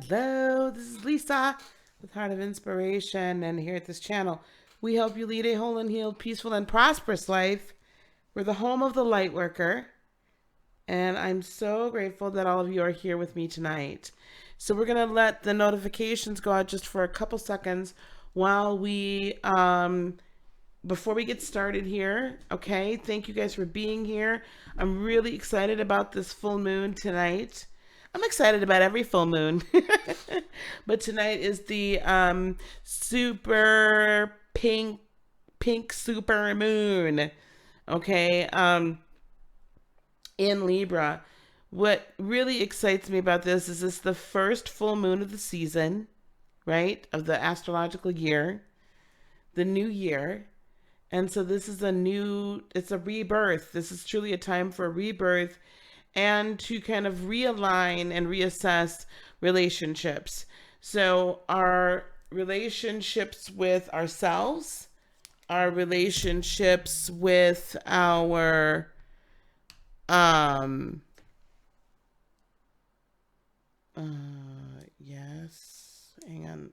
Hello, this is Lisa with Heart of Inspiration, and here at this channel, we help you lead a whole and healed, peaceful, and prosperous life. We're the home of the Lightworker, and I'm so grateful that all of you are here with me tonight. So we're going to let the notifications go out just for a couple seconds while we, before we get started here, okay? Thank you guys for being here. I'm really excited about this full moon tonight. I'm excited about every full moon, but tonight is the super pink super moon, okay, in Libra. What really excites me about this is the first full moon of the season, right, of the astrological year, the new year. And so this is it's a rebirth. This is truly a time for a rebirth and to kind of realign and reassess relationships. So our relationships with ourselves, our relationships with our yes, hang on.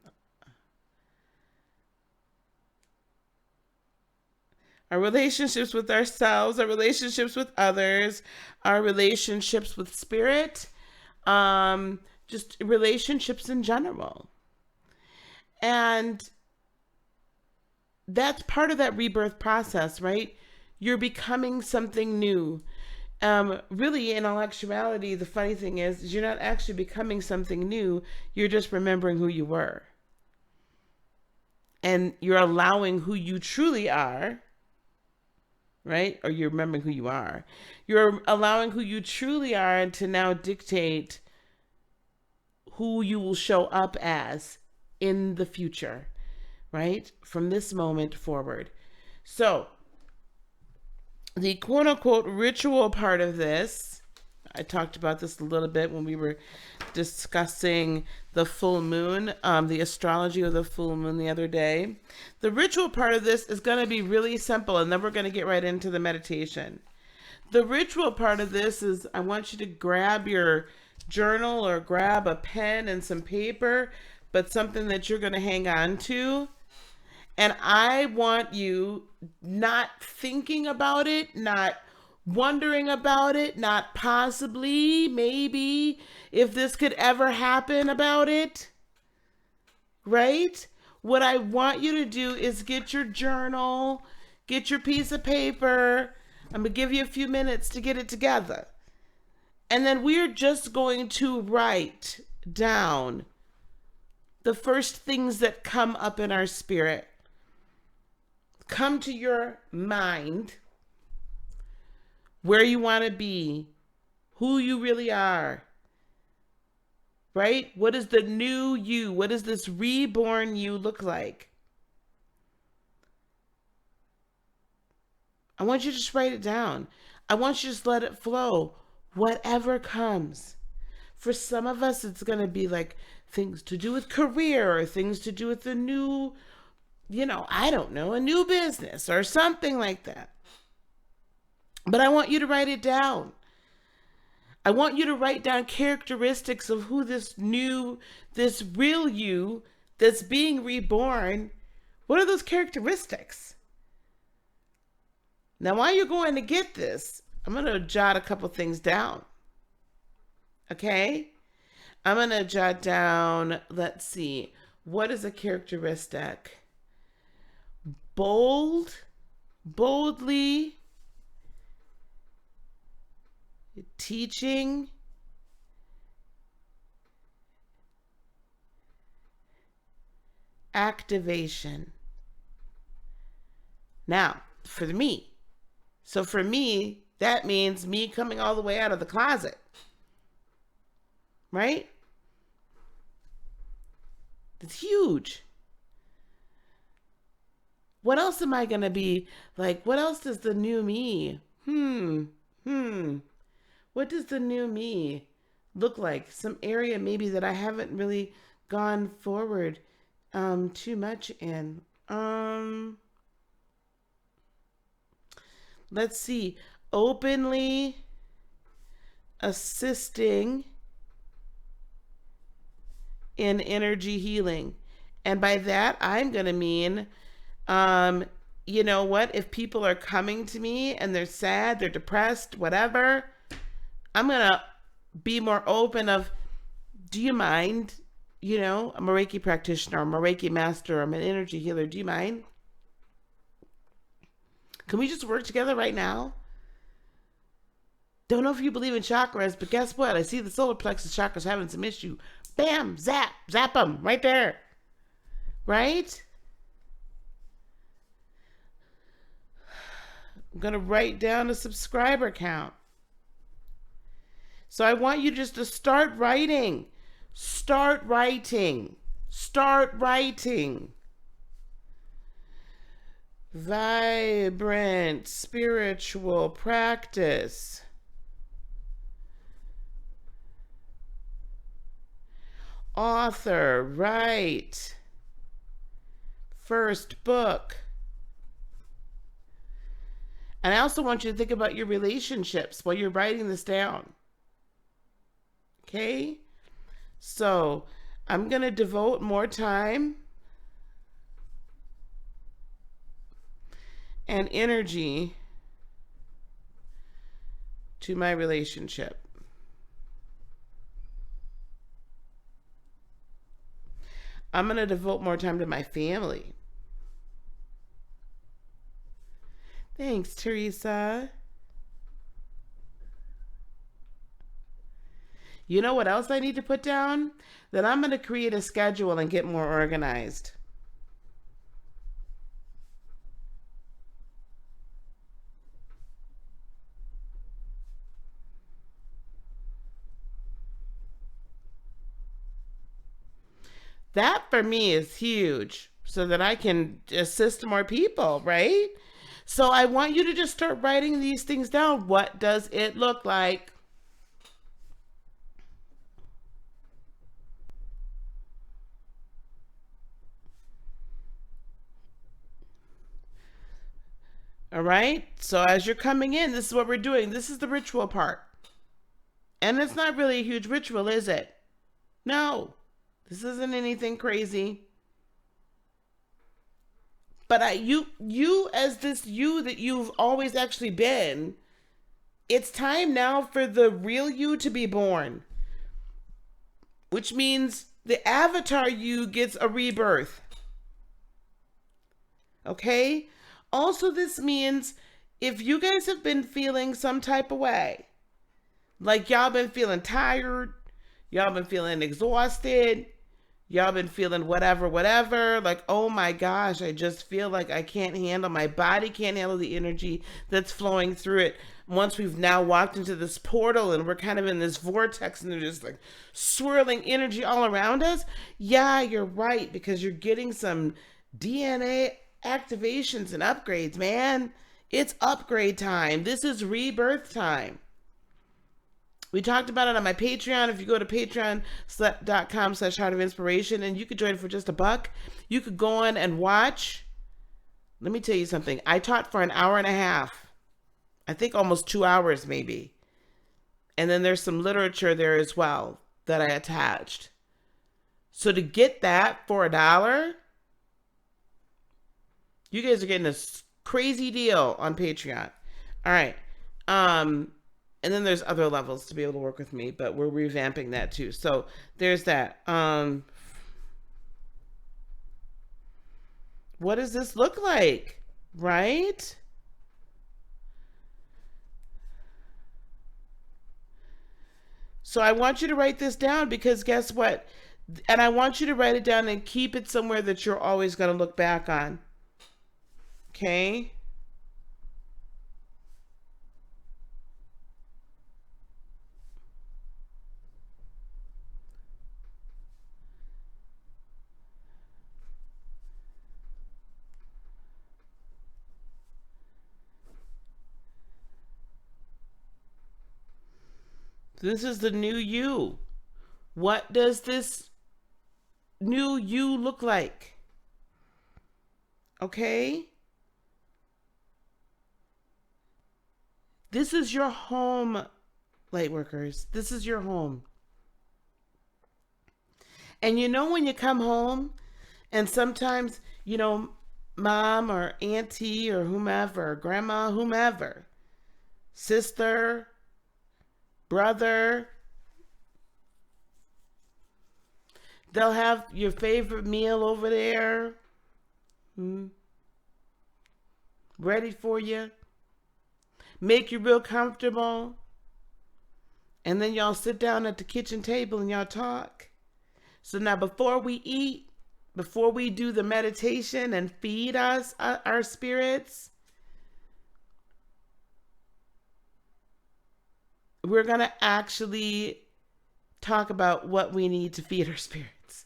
Our relationships with ourselves, our relationships with others, our relationships with spirit, just relationships in general. And that's part of that rebirth process, right? You're becoming something new. Really, in all actuality, the funny thing is you're not actually becoming something new. You're just remembering who you were. And you're allowing who you truly are, right? Or you're remembering who you are. You're allowing who you truly are to now dictate who you will show up as in the future, right? From this moment forward. So, the quote unquote ritual part of this, I talked about this a little bit when we were discussing the full moon, the astrology of the full moon the other day. The ritual part of this is going to be really simple, and then we're going to get right into the meditation. The ritual part of this is I want you to grab your journal or grab a pen and some paper, but something that you're going to hang on to. And I want you not thinking about it, not wondering about it, not possibly, maybe, if this could ever happen about it, right? What I want you to do is get your journal, get your piece of paper. I'm going to give you a few minutes to get it together. And then we're just going to write down the first things that come up in our spirit. Come to your mind where you want to be, who you really are, right? What is the new you? What does this reborn you look like? I want you to just write it down. I want you to just let it flow, whatever comes. For some of us, it's going to be like things to do with career or things to do with the new, I don't know, a new business or something like that. But I want you to write it down. I want you to write down characteristics of who this real you that's being reborn, what are those characteristics? Now, while you're going to get this, I'm going to jot a couple things down. Okay? I'm going to jot down, let's see, what is a characteristic? Boldly teaching, activation. Now, for me, that means me coming all the way out of the closet, right? It's huge. What else am I going to be like? What else does the new me? What does the new me look like? Some area maybe that I haven't really gone forward too much in. Let's see. Openly assisting in energy healing. And by that, I'm going to mean, you know what? If people are coming to me and they're sad, they're depressed, whatever, I'm going to be more open of, do you mind? You know, I'm a Reiki practitioner, I'm a Reiki master, I'm an energy healer. Do you mind? Can we just work together right now? Don't know if you believe in chakras, but guess what? I see the solar plexus chakras having some issue. Bam, zap them right there. Right? I'm going to write down a subscriber count. So I want you just to start writing. Start writing. Start writing. Vibrant spiritual practice. Author, write. First book. And I also want you to think about your relationships while you're writing this down. Okay? So, I'm going to devote more time and energy to my relationship. I'm going to devote more time to my family. Thanks, Teresa. You know what else I need to put down? That I'm going to create a schedule and get more organized. That for me is huge so that I can assist more people, right? So I want you to just start writing these things down. What does it look like? All right. So as you're coming in, this is what we're doing. This is the ritual part. And it's not really a huge ritual, is it? No. This isn't anything crazy. But you as this you that you've always actually been, it's time now for the real you to be born. Which means the avatar you gets a rebirth. Okay? Also, this means if you guys have been feeling some type of way, like y'all been feeling tired, y'all been feeling exhausted, y'all been feeling whatever, like, oh my gosh, I just feel like I can't handle, my body can't handle the energy that's flowing through it. Once we've now walked into this portal and we're kind of in this vortex and there's just like swirling energy all around us. Yeah, you're right, because you're getting some DNA activations and upgrades, man. It's upgrade time. This is rebirth time. We talked about it on my Patreon. If you go to patreon.com/Heart of Inspiration and you could join for just $1, you could go on and watch. Let me tell you something. I taught for an hour and a half. I think almost 2 hours maybe. And then there's some literature there as well that I attached. So to get that for $1, you guys are getting a crazy deal on Patreon. All right. And then there's other levels to be able to work with me, but we're revamping that too. So there's that. What does this look like? Right? So I want you to write this down, because guess what? And I want you to write it down and keep it somewhere that you're always going to look back on. Okay? This is the new you. What does this new you look like? Okay? This is your home, Lightworkers. This is your home. And you know, when you come home and sometimes, you know, mom or auntie or whomever, grandma, whomever, sister, brother, they'll have your favorite meal over there, ready for you, make you real comfortable. And then y'all sit down at the kitchen table and y'all talk. So now before we eat, before we do the meditation and feed us, our spirits, we're going to actually talk about what we need to feed our spirits.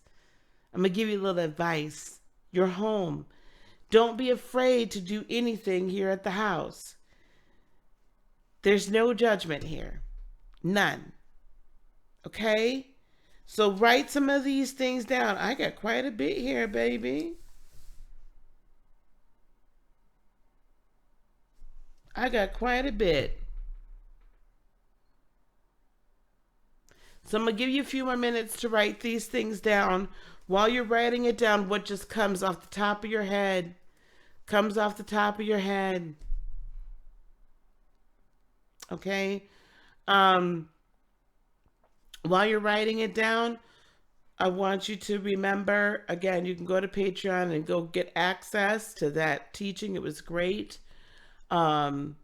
I'm going to give you a little advice. You're home. Don't be afraid to do anything here at the house. There's no judgment here. None. Okay? So write some of these things down. I got quite a bit here, baby. I got quite a bit. So I'm going to give you a few more minutes to write these things down. While you're writing it down, what just comes off the top of your head, comes off the top of your head. Okay? While you're writing it down, I want you to remember, again, you can go to Patreon and go get access to that teaching. It was great. I'm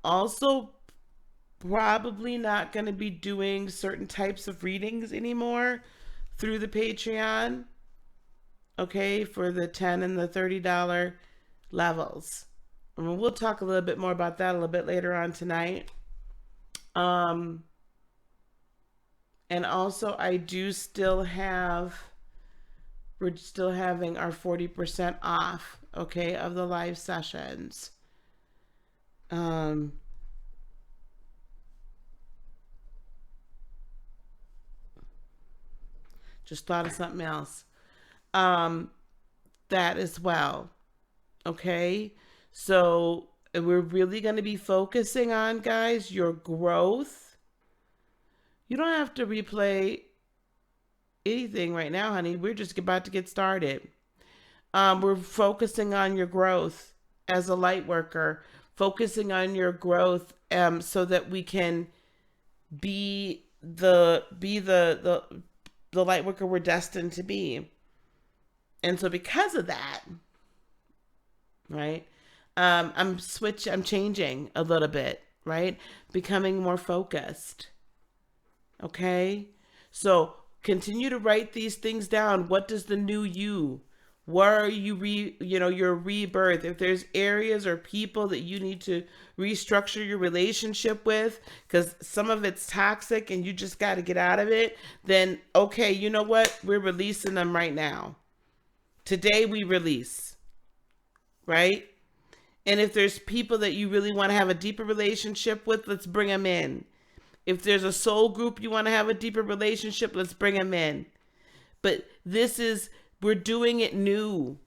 also probably not going to be doing certain types of readings anymore through the Patreon. Okay, for the $10 and the $30 levels. I mean, we'll talk a little bit more about that a little bit later on tonight. And also I do still have, we're still having our 40% off, okay, of the live sessions. Just thought of something else. That as well. Okay. So we're really going to be focusing on, guys, your growth. You don't have to replay anything right now, honey. We're just about to get started. We're focusing on your growth as a light worker, focusing on your growth, so that we can be the light worker we're destined to be. And so because of that, right, I'm changing a little bit, right? Becoming more focused. Okay? So continue to write these things down. What does the new you? Where are you your rebirth? If there's areas or people that you need to restructure your relationship with, because some of it's toxic and you just got to get out of it, then okay, you know what? We're releasing them right now. Today we release, right? And if there's people that you really want to have a deeper relationship with, let's bring them in. If there's a soul group you want to have a deeper relationship, let's bring them in. But we're doing it new.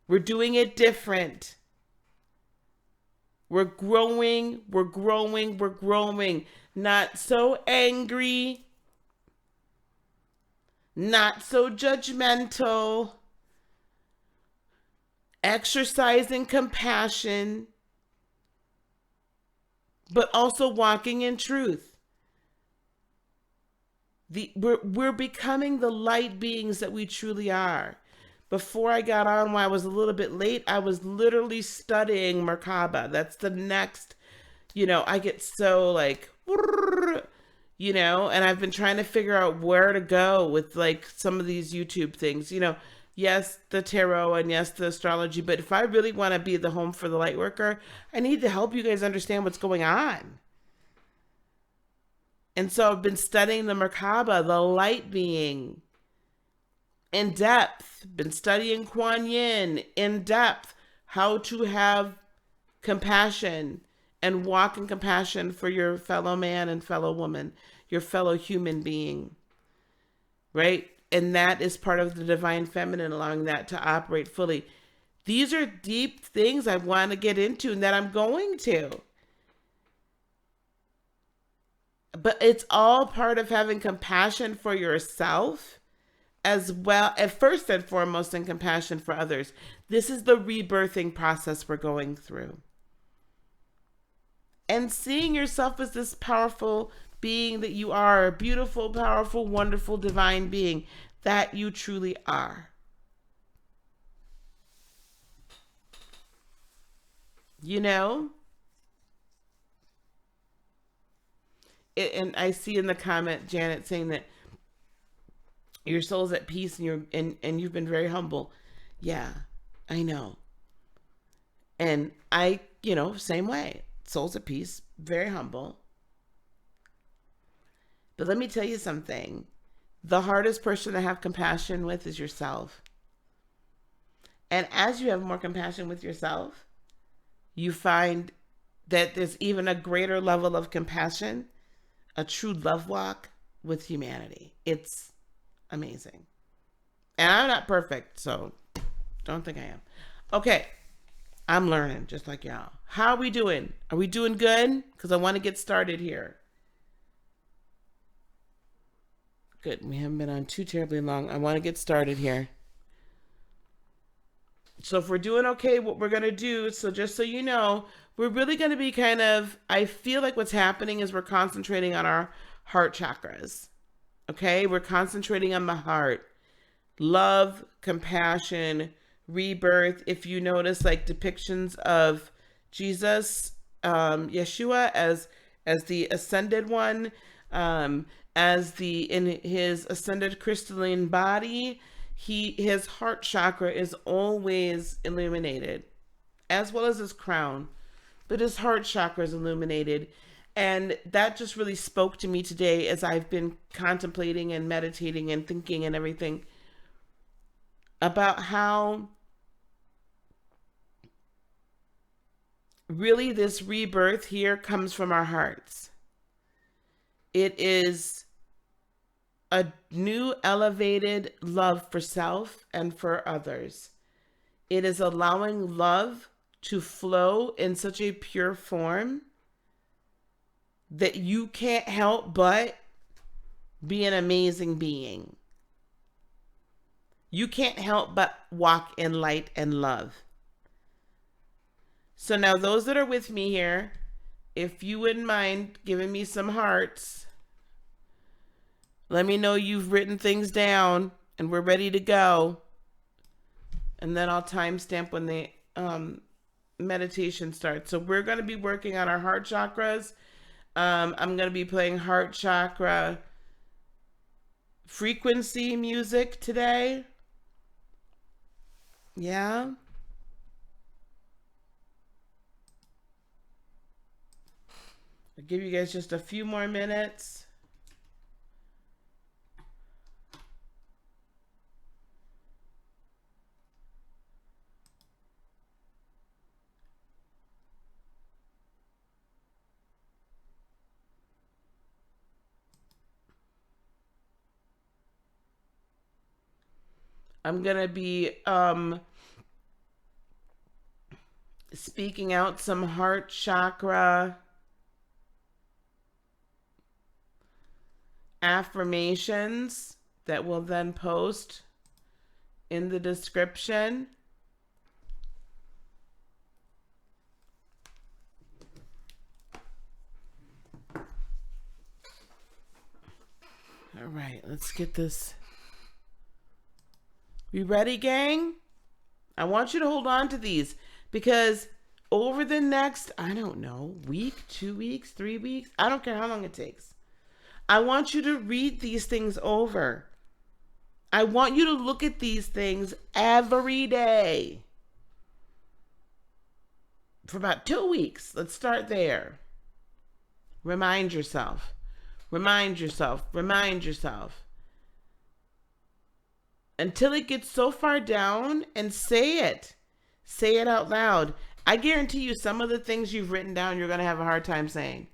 We're doing it different. We're growing. Not so angry. Not so judgmental. Exercising compassion. But also walking in truth. We're becoming the light beings that we truly are. Before I got on, when I was a little bit late, I was literally studying Merkaba. That's the next, I get so like, and I've been trying to figure out where to go with like some of these YouTube things, yes, the tarot and yes, the astrology. But if I really want to be the home for the light worker, I need to help you guys understand what's going on. And so I've been studying the Merkaba, the light being, in depth. Been studying Kuan Yin in depth. How to have compassion and walk in compassion for your fellow man and fellow woman, your fellow human being. Right? And that is part of the divine feminine, allowing that to operate fully. These are deep things I want to get into and that I'm going to. But it's all part of having compassion for yourself as well, at first and foremost, and compassion for others. This is the rebirthing process we're going through. And seeing yourself as this powerful being that you are, a beautiful, powerful, wonderful, divine being that you truly are. You know? And I see in the comment, Janet saying that your soul's at peace and you've been very humble. Yeah, I know. And I, same way. Soul's at peace, very humble. But let me tell you something. The hardest person to have compassion with is yourself. And as you have more compassion with yourself, you find that there's even a greater level of compassion, a true love walk with humanity. It's amazing. And I'm not perfect, so don't think I am. Okay, I'm learning just like y'all. How are we doing? Are we doing good? Because I want to get started here. Good. We haven't been on too terribly long. I want to get started here. So if we're doing okay, what we're going to do, so just so you know, we're really going to be I feel like what's happening is we're concentrating on our heart chakras. Okay? We're concentrating on the heart. Love, compassion, rebirth. If you notice depictions of Jesus, Yeshua as the ascended one, in his ascended crystalline body, his heart chakra is always illuminated, as well as his crown, but his heart chakra is illuminated. And that just really spoke to me today as I've been contemplating and meditating and thinking and everything about how really this rebirth here comes from our hearts. It is a new elevated love for self and for others. It is allowing love to flow in such a pure form that you can't help but be an amazing being. You can't help but walk in light and love. So now those that are with me here, if you wouldn't mind giving me some hearts, let me know you've written things down and we're ready to go. And then I'll timestamp when the meditation starts. So we're going to be working on our heart chakras. I'm going to be playing heart chakra frequency music today. Yeah. I'll give you guys just a few more minutes. I'm going to be speaking out some heart chakra affirmations that we'll then post in the description. All right, let's get this. You ready, gang? I want you to hold on to these because over the next, I don't know, week, 2 weeks, 3 weeks, I don't care how long it takes. I want you to read these things over. I want you to look at these things every day for about 2 weeks. Let's start there. Remind yourself. Remind yourself. Remind yourself. Until it gets so far down, and say it. Say it out loud. I guarantee you some of the things you've written down, you're going to have a hard time saying.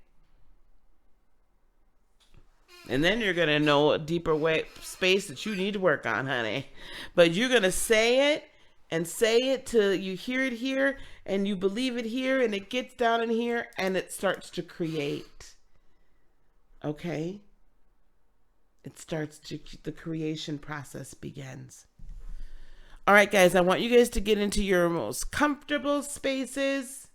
And then you're going to know a deeper space that you need to work on, honey. But you're going to say it and say it till you hear it here and you believe it here and it gets down in here and it starts to create. Okay? It starts to, the creation process begins. All right, guys, I want you guys to get into your most comfortable spaces.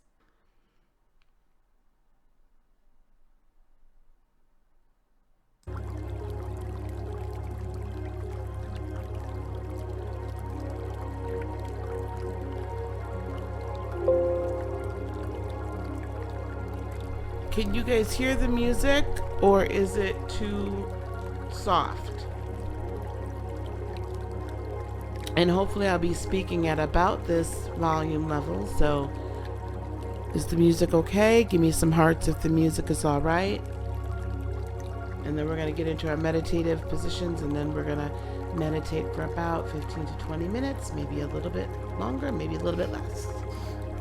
Can you guys hear the music, or is it too soft? And hopefully I'll be speaking at about this volume level. So is the music okay? Give me some hearts if the music is all right. And then we're going to get into our meditative positions, and then we're going to meditate for about 15 to 20 minutes, maybe a little bit longer, maybe a little bit less.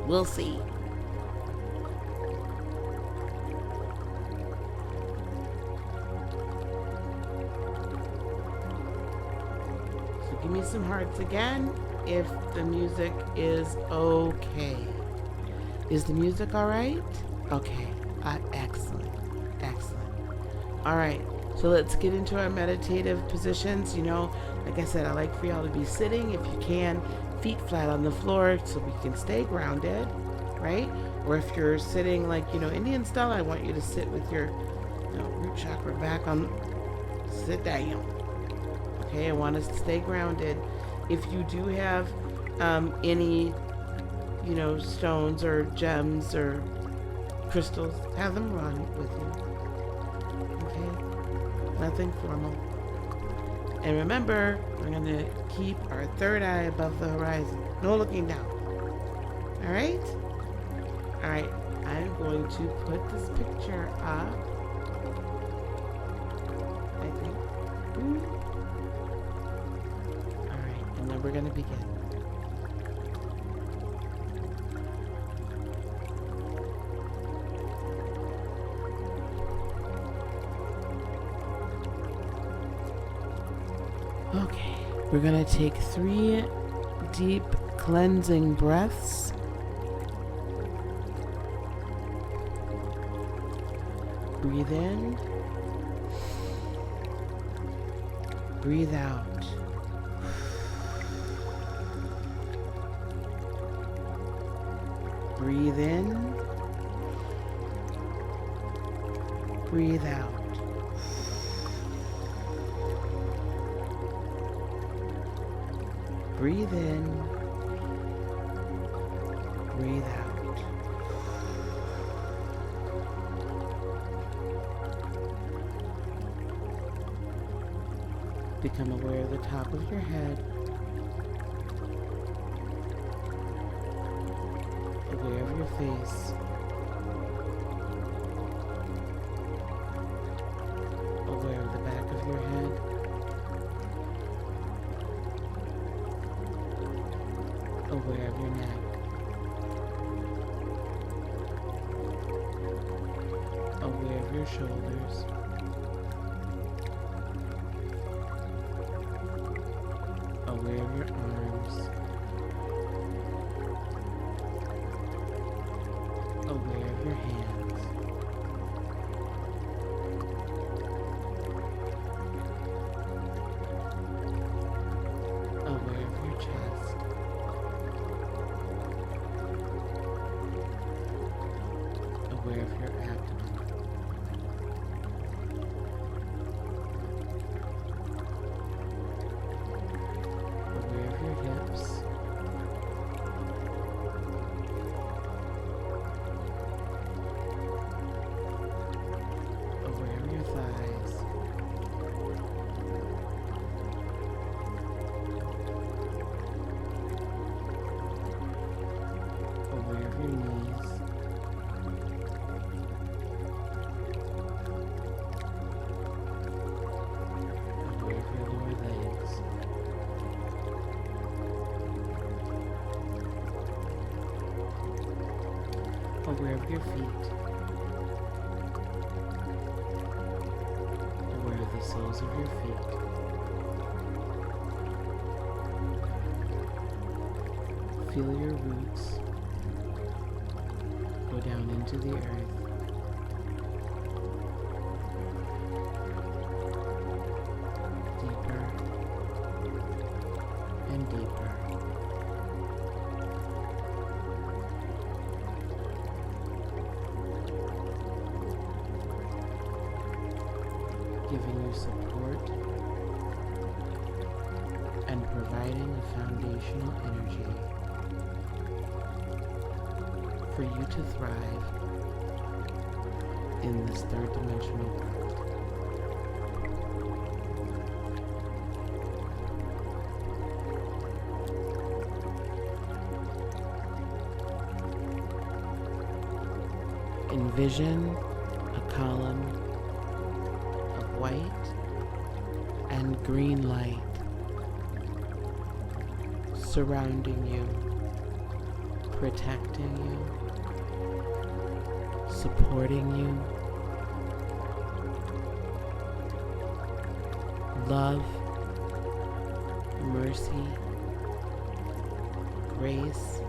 We'll see. Give me some hearts again if the music is okay. Is the music all right? Okay. Excellent. Excellent. All right. So let's get into our meditative positions. You know, like I said, I like for y'all to be sitting if you can, feet flat on the floor so we can stay grounded, right? Or if you're sitting like, you know, Indian style, I want you to sit with your root chakra back on, sit down. Okay, I want us to stay grounded. If you do have any, you know, stones or gems or crystals, have them run with you. Okay, nothing formal. And remember, we're going to keep our third eye above the horizon. No looking down. All right? All right, I'm going to put this picture up. I think. And then we're going to begin. Okay, we're going to take 3 deep cleansing breaths. Breathe in. Breathe out. Breathe in, breathe out. Breathe in, breathe out. Become aware of the top of your head. Aware of your face. Aware of the back of your head. Aware of your neck. Aware of your shoulders. Aware of your arms. Aware of your hands. Aware of your chest. Aware of your abdomen. Aware of your hips. Aware of your thighs. Aware of your knees. Aware of your lower legs. Aware of your feet. Aware of the soles of your feet. Feel your roots go down into the earth. and deeper. Giving you support and providing a foundational energy for you to thrive in this third dimensional world. Envision a column of white and green light surrounding you, protecting you, supporting you. Love, mercy, grace,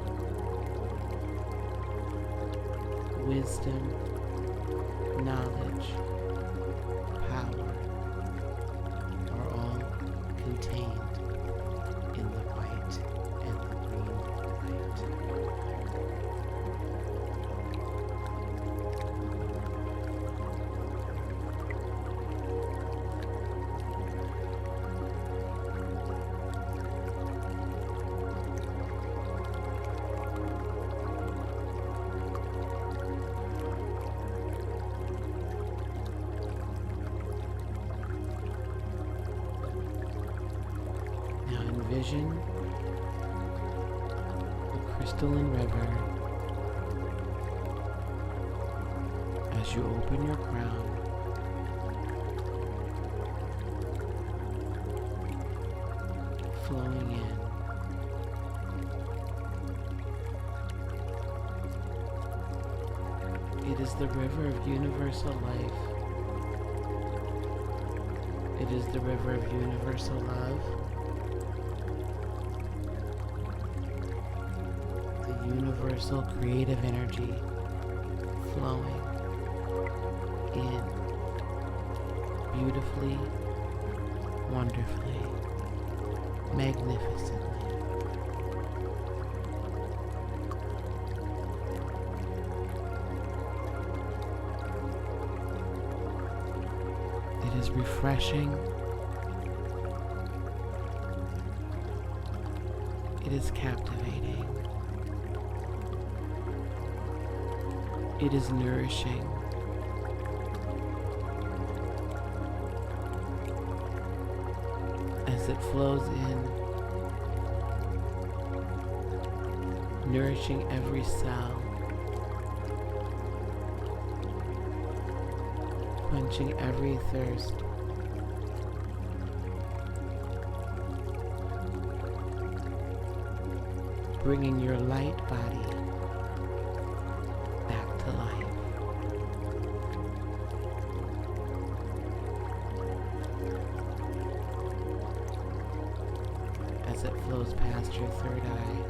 wisdom, knowledge, power are all contained in the white and the green light. Envision the crystalline river as you open your crown, flowing in. It is the river of universal life. It is the river of universal love. Universal creative energy flowing in beautifully, wonderfully, magnificently. It is refreshing. It is captivating. It is nourishing. As it flows in, nourishing every cell, quenching every thirst, bringing your light body back to life. As it flows past your third eye,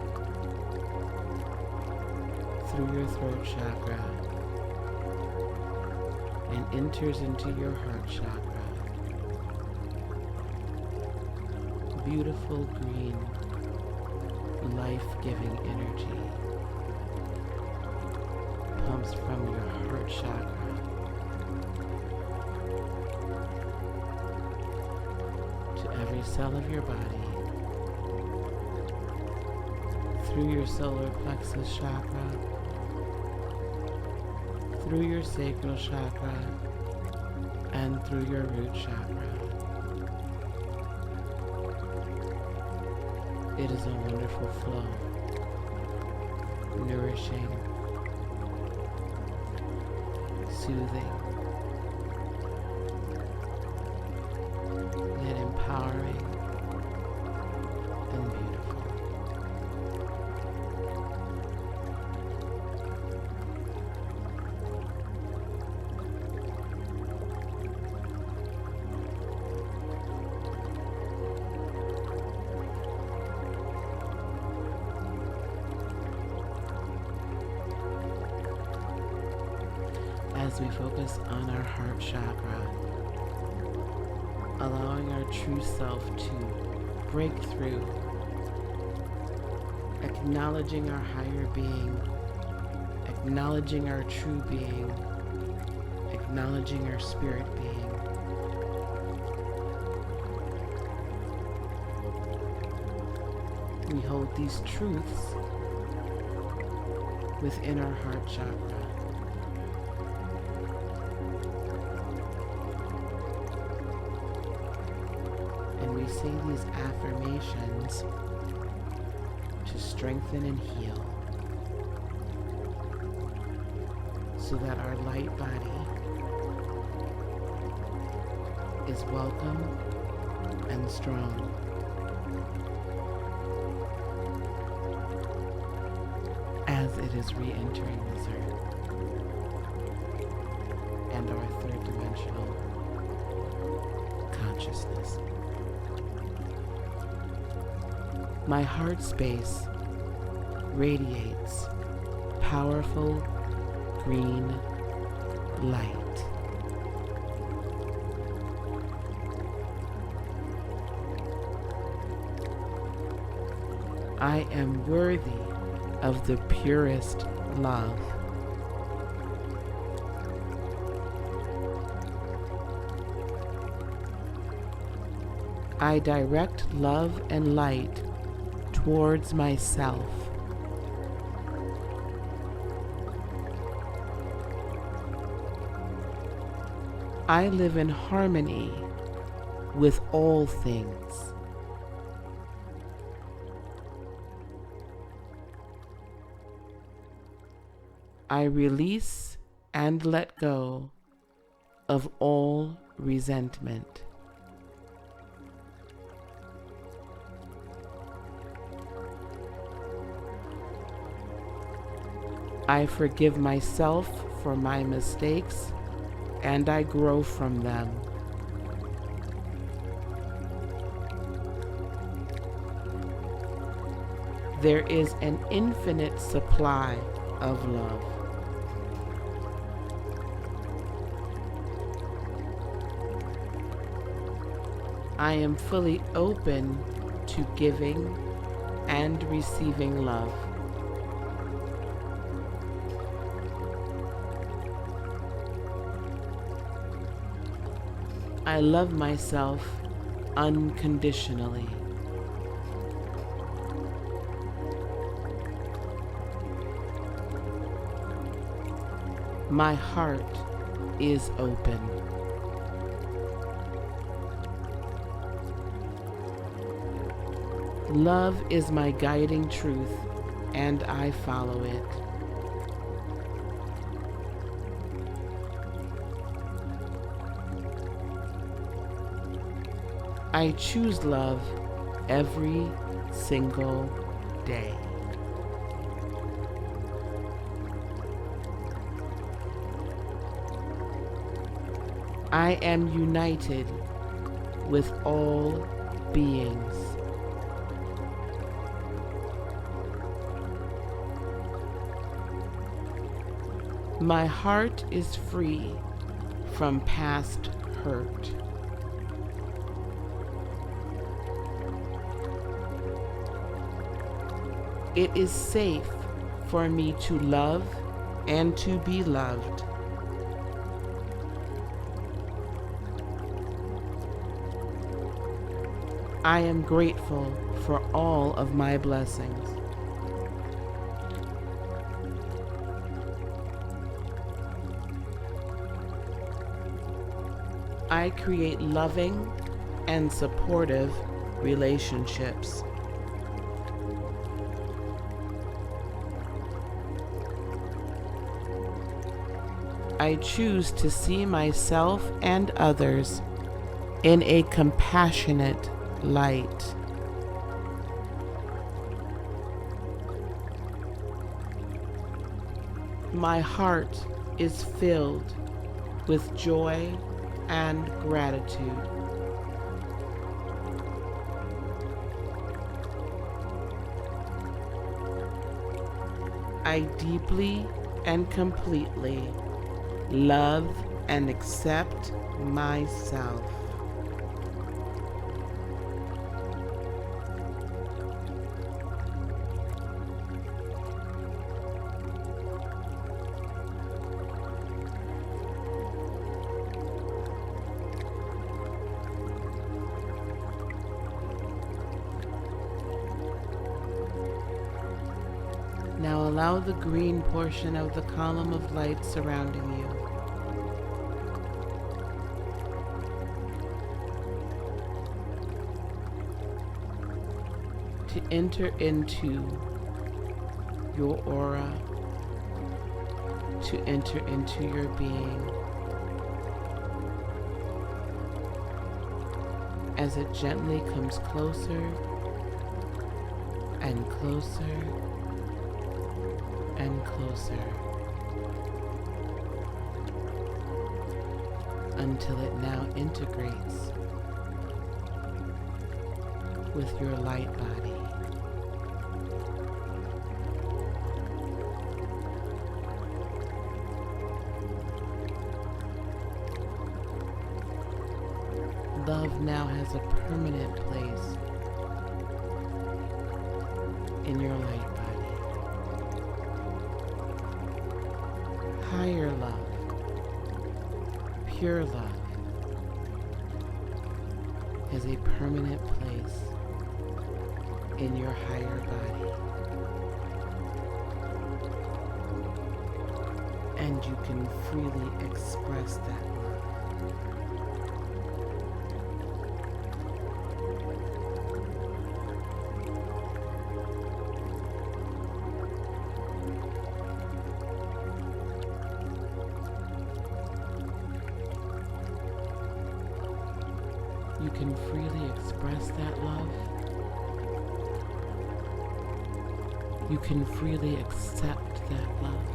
through your throat chakra, and enters into your heart chakra. Beautiful green, life-giving energy pumps from your heart chakra to every cell of your body, through your solar plexus chakra, through your sacral chakra, and through your root chakra. It is a wonderful flow, nourishing, soothing, yet empowering and beautiful. As we focus on our heart chakra, allowing our true self to break through acknowledging our higher being, acknowledging our true being, acknowledging our spirit being. We hold these truths within our heart chakra. And we say these affirmations to strengthen and heal so that our light body is welcome and strong. As it is re-entering this earth and our third dimensional consciousness. My heart space radiates powerful green light. I am worthy of the purest love. I direct love and light towards myself. I live in harmony with all things. I release and let go of all resentment. I forgive myself for my mistakes and I grow from them. There is an infinite supply of love. I am fully open to giving and receiving love. I love myself unconditionally. My heart is open. Love is my guiding truth, and I follow it. I choose love every single day. I am united with all beings. My heart is free from past hurt. It is safe for me to love and to be loved. I am grateful for all of my blessings. I create loving and supportive relationships. I choose to see myself and others in a compassionate light. My heart is filled with joy and gratitude. I deeply and completely love and accept myself. allow the green portion of the column of light surrounding you to enter into your aura, to enter into your being, as it gently comes closer and closer and closer, until it now integrates with your light body. Love now has a permanent place in your light body. Higher love, pure love, has a permanent place in your higher body. And you can freely express that love. You can freely express that love. You can freely accept that love.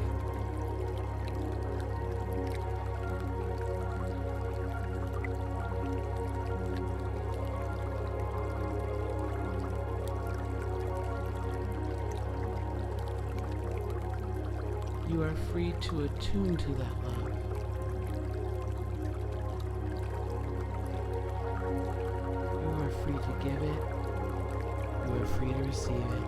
You are free to attune to that love. Free to give it, you are free to receive it.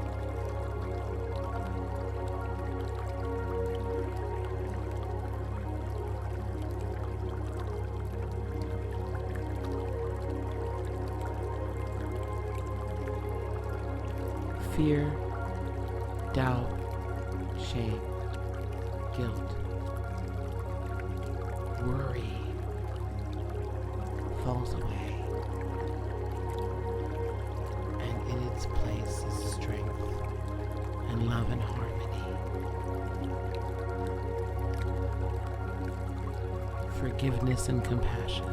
Fear, doubt, shame, guilt, worry falls away. In its place is strength and love and harmony, forgiveness and compassion.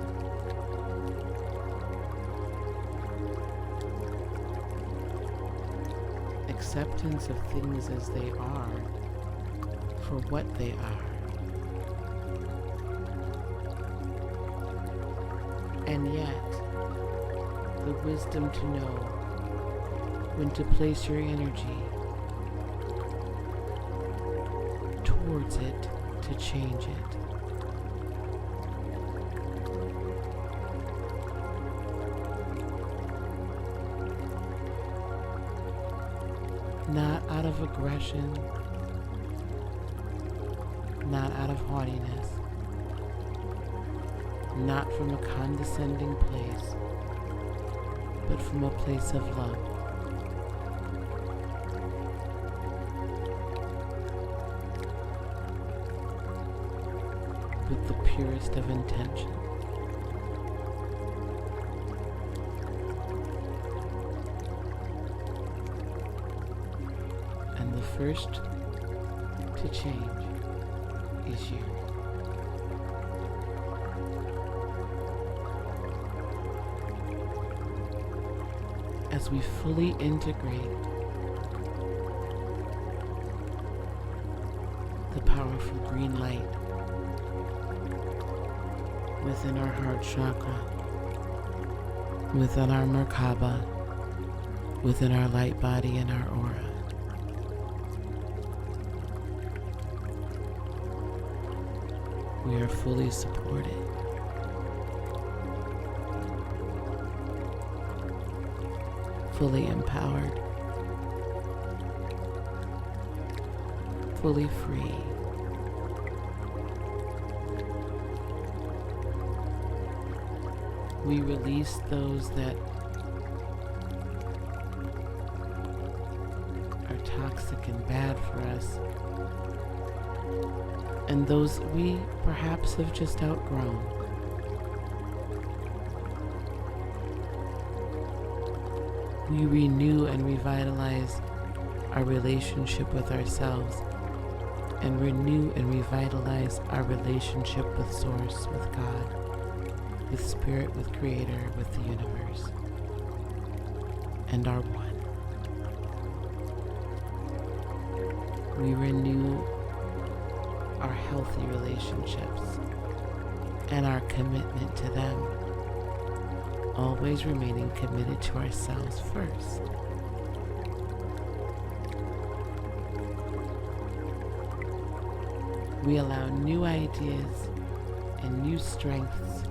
Acceptance of things as they are for what they are. And yet, the wisdom to know when to place your energy towards it to change it. Not out of aggression, not out of haughtiness, not from a condescending place, but from a place of love. With the purest of intention. And the first to change is you. As we fully integrate the powerful green light within our heart chakra, within our Merkaba, within our light body and our aura. We are fully supported. Fully empowered. Fully free. We release those that are toxic and bad for us, and those we perhaps have just outgrown. We renew and revitalize our relationship with ourselves, and renew and revitalize our relationship with Source, with God, with Spirit, with Creator, with the universe, and our One. We renew our healthy relationships and our commitment to them, always remaining committed to ourselves first. We allow new ideas and new strengths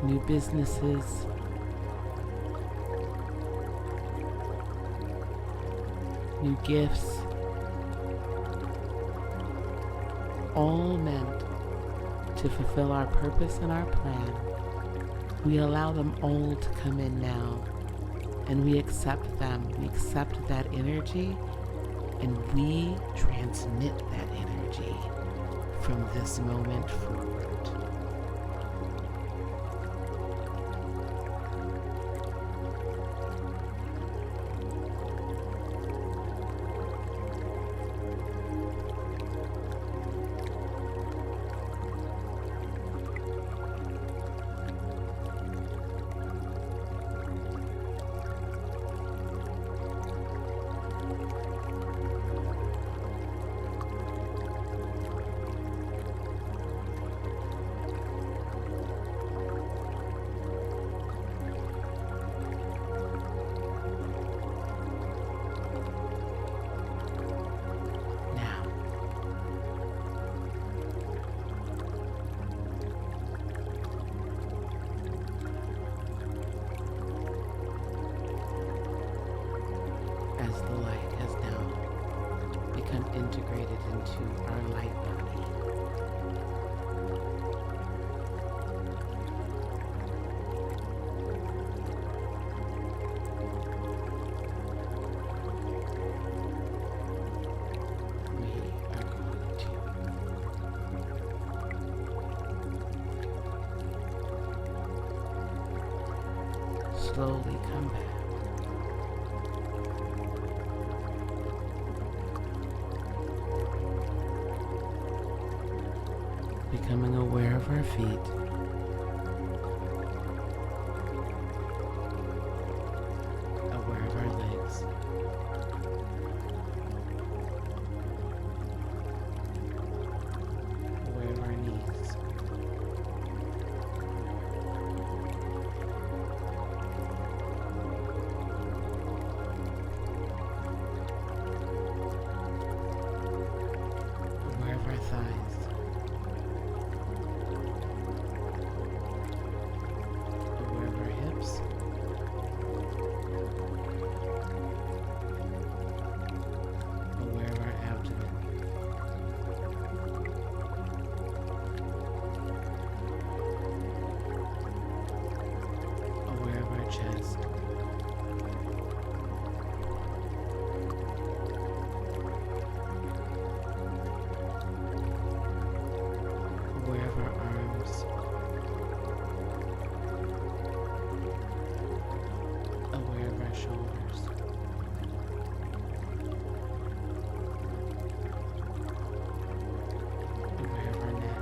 new businesses, new gifts, all meant to fulfill our purpose and our plan. We allow them all to come in now, and we accept them. We accept that energy, and we transmit that energy from this moment forward. Integrated into our light body. We are going to slowly come back. Becoming aware of our feet, aware of our legs, aware of our knees, aware of our thighs, chest, aware of our arms, aware of our shoulders, aware of our neck,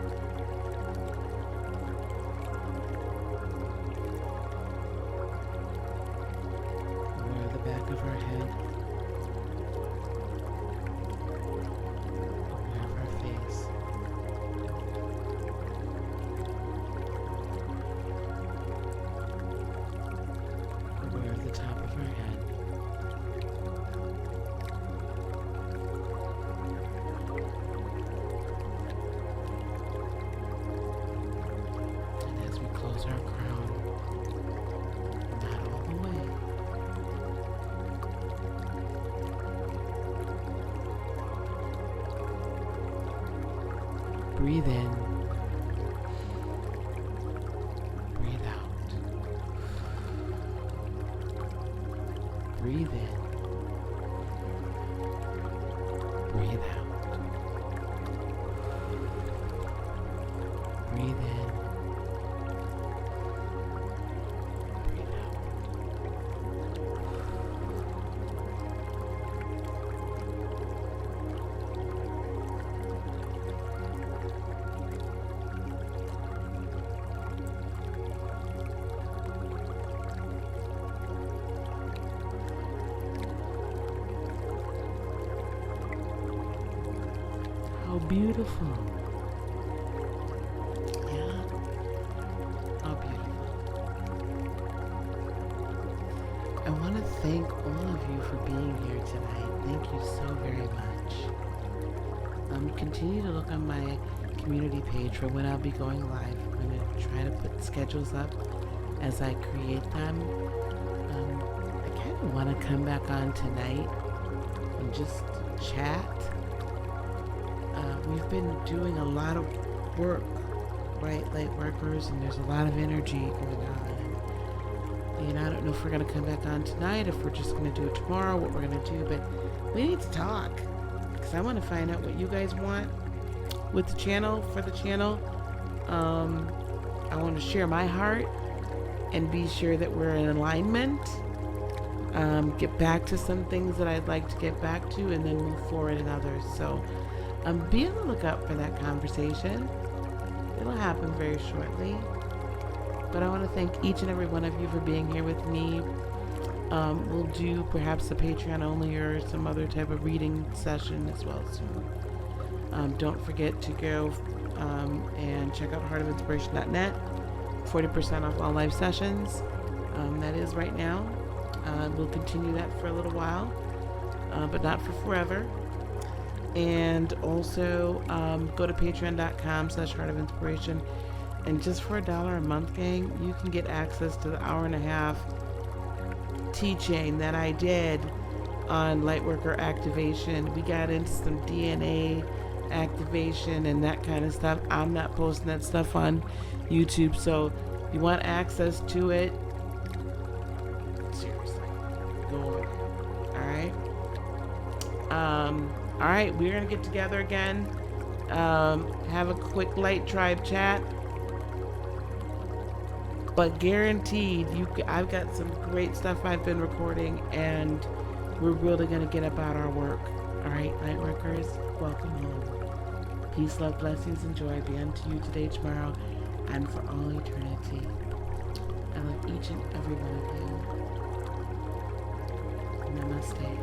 back of our head, aware of our face, aware of the top of our head, and as we close our crown, not all the way, breathe in Breathe in. Breathe out. Breathe in. Breathe out. How beautiful. Yeah. How beautiful. I want to thank all of you for being here tonight. Thank you so very much. Continue to look on my community page for when I'll be going live. I'm going to try to put schedules up as I create them. I kind of want to come back on tonight and just chat. We've been doing a lot of work, right, Lightworkers, and there's a lot of energy going on. And I don't know if we're going to come back on tonight, if we're just going to do it tomorrow, what we're going to do, but we need to talk, because I want to find out what you guys want with the channel, for the channel. I want to share my heart and be sure that we're in alignment. Get back to some things that I'd like to get back to, and then move forward in others. So be on the lookout for that conversation. It'll happen very shortly. But I want to thank each and every one of you for being here with me. We'll do perhaps a Patreon only or some other type of reading session as well soon. Don't forget to go and check out heartofinspiration.net. 40% off all live sessions. That is right now. We'll continue that for a little while, but not for forever. And also go to patreon.com/heartofinspiration, and just for $1 a month, gang, you can get access to the 1.5 hour teaching that I did on Lightworker activation. We got into some DNA activation and that kind of stuff. I'm not posting that stuff on YouTube, so if you want access to it, seriously, go over there. All right, we're gonna get together again, have a quick Light Tribe chat, but guaranteed, I've got some great stuff I've been recording, and we're really gonna get about our work. All right, Lightworkers, welcome home. Peace, love, blessings, and joy be unto you today, tomorrow, and for all eternity. I love each and every one of you. Namaste.